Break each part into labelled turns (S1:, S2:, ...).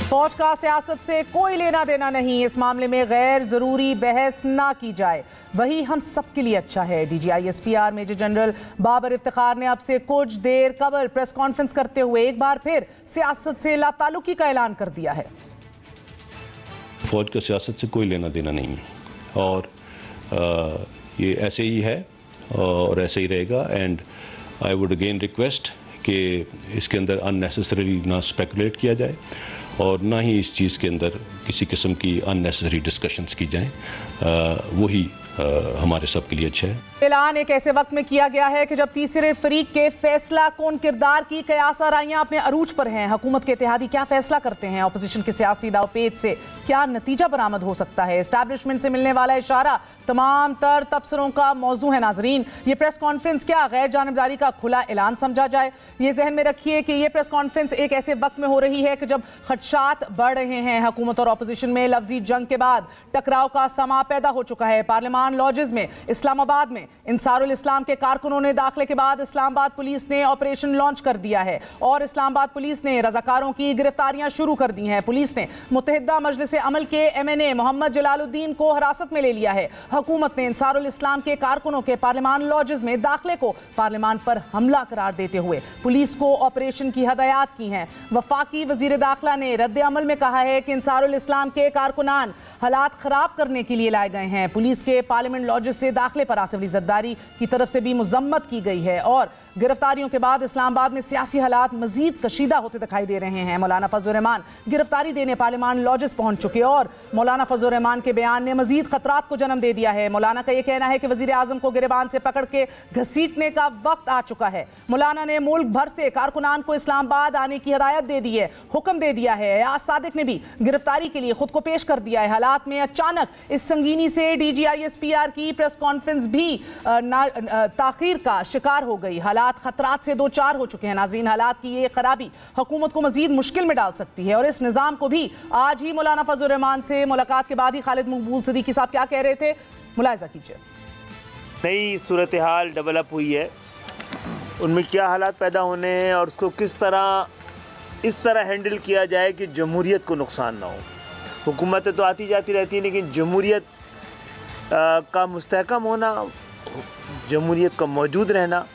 S1: फौज का सियासत से कोई लेना देना नहीं, इस मामले में गैर जरूरी बहस ना की जाए, वही हम सबके लिए अच्छा है। DGISPR major general Babar Iftikhar ने अब से कुछ देर कबल प्रेस कॉन्फ्रेंस करते हुए एक बार फिर सियासत से लाताल्लुकी का ऐलान कर दिया है।
S2: फौज का सियासत से कोई लेना देना नहीं है और ये ऐसे ही है और ऐसे ही रहेगा। And I would again request कि इसके अंदर अननेसेसरी ना स्पेकुलेट किया जाए और ना ही इस चीज़ के अंदर किसी किस्म की अननेसेसरी डिस्कशंस की जाएं। वही हमारे सब के लिए अच्छा है।
S1: ऐलान एक ऐसे वक्त में किया गया है कि जब तीसरे फरीक के फैसला कौन किरदार की कयास आराइयां अपने अरूज पर हैं। हुकूमत के इत्तेहादी क्या फैसला करते हैं, अपोजिशन के सियासी दावपेच से क्या नतीजा बरामद हो सकता है, एस्टैब्लिशमेंट से मिलने वाला इशारा तमाम तर तबसरों का मौजू है। नाजरीन, ये प्रेस कॉन्फ्रेंस क्या गैर जानिबदारी का खुला ऐलान समझा जाए? ये जहन में रखिए कि ये प्रेस कॉन्फ्रेंस एक ऐसे वक्त में हो रही है कि जब खदशात बढ़ रहे हैं। हुकूमत और अपोजिशन में लफ्जी जंग के बाद टकराव का समा पैदा हो चुका है। पार्लियामान लॉजेस में इस्लामाबाद में इंसारुल इस्लाम के कारकुनों ने दाखिले के बाद इस्लामाबाद पुलिस ने ऑपरेशन लॉन्च कर दिया है और इस्लामाबाद पुलिस ने रजाकारों की गिरफ्तारियां शुरू कर दी हैं। पुलिस ने मुत्तहिदा मजलिस अमल के MNA मोहम्मद जलालुद्दीन को हिरासत में ले लिया है। हुकूमत ने इंसारुल इस्लाम के कारकुनों के पार्लियामान लॉजेस में दाखिले को पार्लियामान पर हमला करार देते हुए पुलिस को ऑपरेशन की हदायत की हैं। वफाकी वजीर दाखिला ने रद्द अमल में कहा है कि इंसारुल इस्लाम के कारकुनान हालात खराब करने के लिए लाए गए हैं। पुलिस के पार्लियामेंट लॉजेस से दाखिले पर आसिफ अली जरदारी की तरफ से भी मजम्मत की गई है और गिरफ्तारियों के बाद इस्लामाबाद में सियासी हालात मजीद कशीदा होते दिखाई दे रहे हैं। मौलाना फजल रहमान गिरफ्तारी देने पार्लियामान लॉजेस पहुंच चुके और मौलाना फजल रहमान के बयान ने मजीद खतरात को जन्म दे दिया है। मौलाना का यह कहना है कि वजीर आजम को गिरबान से पकड़ के घसीटने का वक्त आ चुका है। मौलाना ने मुल्क भर से कारकुनान को इस्लामाबाद आने की हिदायत दे दी है, हुक्म दे दिया है। अयाज सादिक ने भी गिरफ्तारी के लिए खुद को पेश कर दिया है। हालात में अचानक इस संगीनी से DGISPR की प्रेस कॉन्फ्रेंस भी ताखीर का शिकार हो गई। हालात खतरात से दो चार हो चुके हैं। नाज़रीन, हालात की ये खराबी हुकूमत को मजीद मुश्किल में डाल सकती है और इस निज़ाम को भी आज ही मौलाना फजल रहमान से मुलाकात के बाद ही खालिद मकबूल सिद्दीकी साहब क्या कह रहे थे, मुलाहिजा कीजिए।
S3: नई सूरत हाल डेवलप हुई है, उनमें क्या हालात पैदा होने हैं और उसको किस तरह इस तरह हैंडल किया जाए कि जमहूरियत को नुकसान ना हो। हुकूमतें तो आती जाती रहती हैं लेकिन जमहूरियत का मुस्तहकम होना, जमहूरियत का मौजूद रहना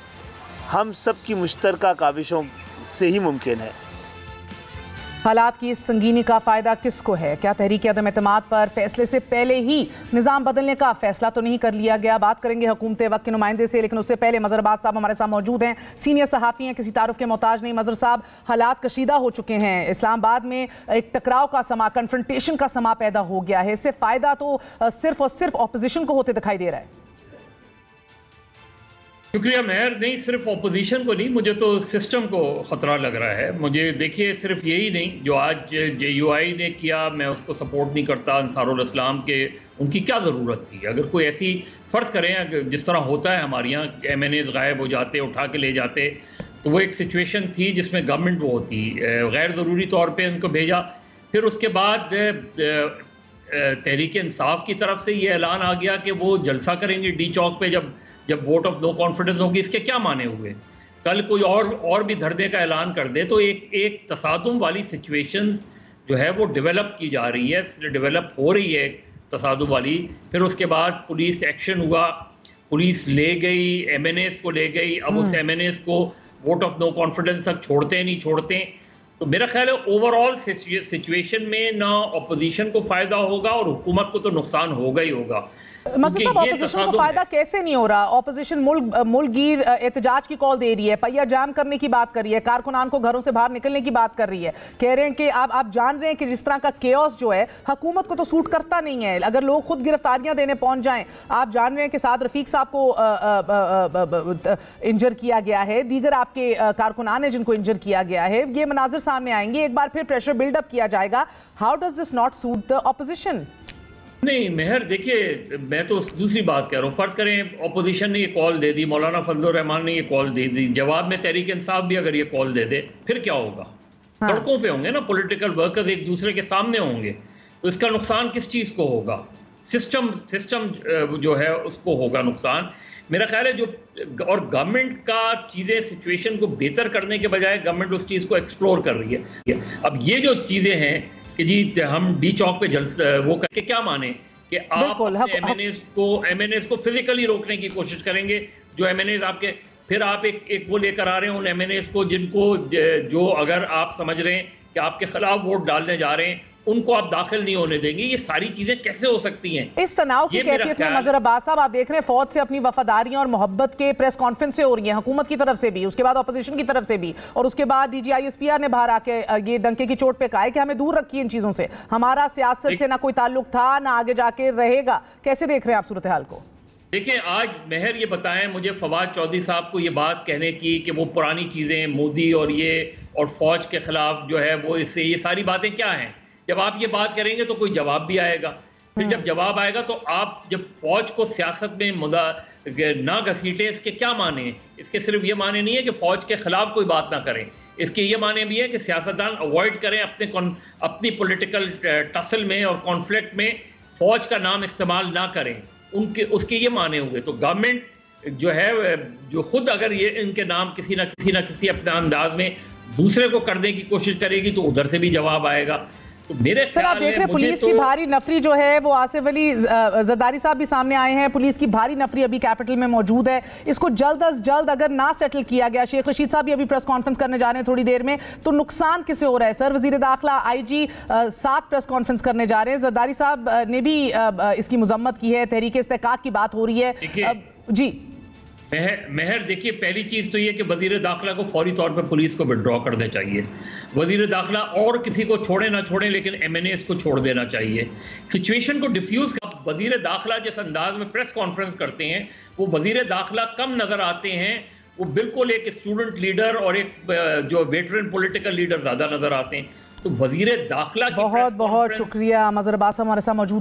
S3: हम सब की मुश्तरका काविशों से ही मुमकिन है।
S1: हालात की इस संगीनी का फ़ायदा किसको है? क्या तहरीक अदम एतमाद पर फैसले से पहले ही निज़ाम बदलने का फैसला तो नहीं कर लिया गया? बात करेंगे हुकूमत वक्त के नुमाइंदे से, लेकिन उससे पहले मज़हर अब्बास साहब हमारे साथ मौजूद हैं। सीनियर सहाफ़ी हैं, किसी तारुफ के मोहताज नहीं। मज़हर साहब, हालात कशीदा हो चुके हैं, इस्लामाबाद में एक टकराव का समा, कन्फ्रंटेशन का समा पैदा हो गया है। इससे फ़ायदा तो सिर्फ और सिर्फ अपोजिशन को होते दिखाई दे रहा है।
S4: शुक्रिया मेहर। नहीं, सिर्फ अपोजिशन को नहीं, मुझे तो सिस्टम को ख़तरा लग रहा है। मुझे देखिए, सिर्फ यही नहीं जो आज JUI ने किया, मैं उसको सपोर्ट नहीं करता। अंसारुल इस्लाम के उनकी क्या ज़रूरत थी? अगर कोई ऐसी फ़र्ज़ करें जिस तरह होता है हमारे यहाँ, MNAs गायब हो जाते, उठा के ले जाते, तो वो एक सिचुएशन थी जिसमें गवर्नमेंट वो होती गैर ज़रूरी तौर पर उनको भेजा। फिर उसके बाद तहरीक इंसाफ की तरफ से ये ऐलान आ गया कि वो जलसा करेंगे D चौक पे जब वोट ऑफ नो कॉन्फिडेंस होगी। इसके क्या माने हुए? कल कोई और भी धरने का ऐलान कर दे तो एक तसादुम वाली सिचुएशंस जो है वो डेवलप की जा रही है, डेवलप हो रही है तसादुम वाली। फिर उसके बाद पुलिस एक्शन हुआ, पुलिस ले गई, MNAs को ले गई। अब उस MNAs को वोट ऑफ नो कॉन्फिडेंस तक छोड़ते नहीं छोड़ते। तो मेरा ख्याल है ओवरऑल सिचुएशन में ना अपोजिशन को फ़ायदा होगा और हुकूमत को तो नुकसान होगा ही होगा।
S1: मतलब ऑपोजिशन को फायदा कैसे नहीं हो रहा? ऑपोजिशन मुल्कगीर एहतजाज की कॉल दे रही है, पहिया जाम करने की बात कर रही है, कारकुनान को घरों से बाहर निकलने की बात कर रही है। कह रहे हैं कि आप जान रहे हैं कि जिस तरह का केओस जो है हुकूमत को तो सूट करता नहीं है। अगर लोग खुद गिरफ्तारियां देने पहुंच जाएं, आप जान रहे हैं कि साद रफीक साहब को इंजर किया गया है, दीगर आपके कारकुनान है जिनको इंजर किया गया है, ये मनाजिर सामने आएंगे, एक बार फिर प्रेशर बिल्डअप किया जाएगा। How does this not suit the opposition?
S4: नहीं मेहर, देखिए मैं तो दूसरी बात कह रहा हूँ। फ़र्ज़ करें अपोजिशन ने ये कॉल दे दी, मौलाना फजल रहमान ने ये कॉल दे दी, जवाब में तहरीक इंसाफ भी अगर ये कॉल दे दे, फिर क्या होगा? हाँ। सड़कों पे होंगे ना, पॉलिटिकल वर्कर्स एक दूसरे के सामने होंगे, तो इसका नुकसान किस चीज़ को होगा? सिस्टम जो है उसको होगा नुकसान। मेरा ख्याल है और गवर्नमेंट का चीज़ें सिचुएशन को बेहतर करने के बजाय गवर्नमेंट उस चीज़ को एक्सप्लोर कर रही है। अब ये जो चीज़ें हैं कि जी हम डी चौक पे वो करके क्या माने कि आप एमएनएस को फिजिकली रोकने की कोशिश करेंगे, जो एमएनएस आपके, फिर आप एक वो लेकर आ रहे हैं उन एमएनएस को जिनको जो अगर आप समझ रहे हैं कि आपके खिलाफ वोट डालने जा रहे हैं, उनको आप दाखिल नहीं होने देंगे। ये सारी चीजें कैसे हो सकती हैं?
S1: इस तनाव की कैफियत में मजहर अब्बास साहब, आप देख रहे हैं फौज से अपनी वफादारियां और मोहब्बत के प्रेस कॉन्फ्रेंस से हो रही है, हुकूमत की तरफ से भी, उसके बाद अपोजिशन की तरफ से भी, और उसके बाद DGISPR ने बाहर आके ये डंके की चोट पे कहा है कि हमें दूर रखिए इन चीजों से, हमारा सियासत से ना कोई ताल्लुक था ना आगे जाके रहेगा। कैसे देख रहे हैं आप सूरत हाल को?
S4: देखिए, आज मेहर ये बताएं मुझे फवाद चौधरी साहब को ये बात कहने की कि वो पुरानी चीजें मोदी और फौज के खिलाफ जो है वो इससे, ये सारी बातें क्या हैं? जब आप ये बात करेंगे तो कोई जवाब भी आएगा, फिर जब जवाब आएगा तो आप जब फौज को सियासत में ना घसीटे, इसके क्या माने हैं? इसके सिर्फ ये माने नहीं है कि फौज के खिलाफ कोई बात ना करें, इसके ये माने भी है कि सियासतदान अवॉइड करें अपनी पॉलिटिकल टसल में और कॉन्फ्लिक्ट में फौज का नाम इस्तेमाल ना करें, उसके ये माने हुए। तो गवर्नमेंट जो है, जो खुद अगर ये इनके नाम किसी ना किसी अपने अंदाज में दूसरे को करने की कोशिश करेगी तो उधर से भी जवाब आएगा। तो मेरे ख्याल
S1: आप देख रहे हैं पुलिस की भारी नफरी जो है वो, आसिफ अली जरदारी साहब भी सामने आए हैं, पुलिस की भारी नफरी अभी कैपिटल में मौजूद है, इसको जल्द अज जल्द अगर ना सेटल किया गया, शेख रशीद साहब भी अभी प्रेस कॉन्फ्रेंस करने जा रहे हैं थोड़ी देर में, तो नुकसान किसे हो रहा है? सर वजीर दाखिला IG साथ प्रेस कॉन्फ्रेंस करने जा रहे हैं, जरदारी साहब ने भी इसकी मुजम्मत की है, तहरीक इस्तेहकाक की बात हो रही है जी।
S4: मेहर देखिए, पहली चीज तो ये कि वजीर दाखिला को फौरी तौर पर पुलिस को विड्रॉ कर देना चाहिए। वजीर दाखिला और किसी को छोड़े ना छोड़े, लेकिन MNAs को छोड़ देना चाहिए। सिचुएशन को डिफ्यूज कर, वजीर दाखिला जिस अंदाज में प्रेस कॉन्फ्रेंस करते हैं, वो वजीर दाखिला कम नजर आते हैं, वो बिल्कुल एक स्टूडेंट लीडर और एक जो वेटरन पॉलिटिकल लीडर ज्यादा नजर आते हैं। तो वजीर दाखिला
S1: बहुत शुक्रिया। मजहर अब्बास हमारे साथ मौजूद थे।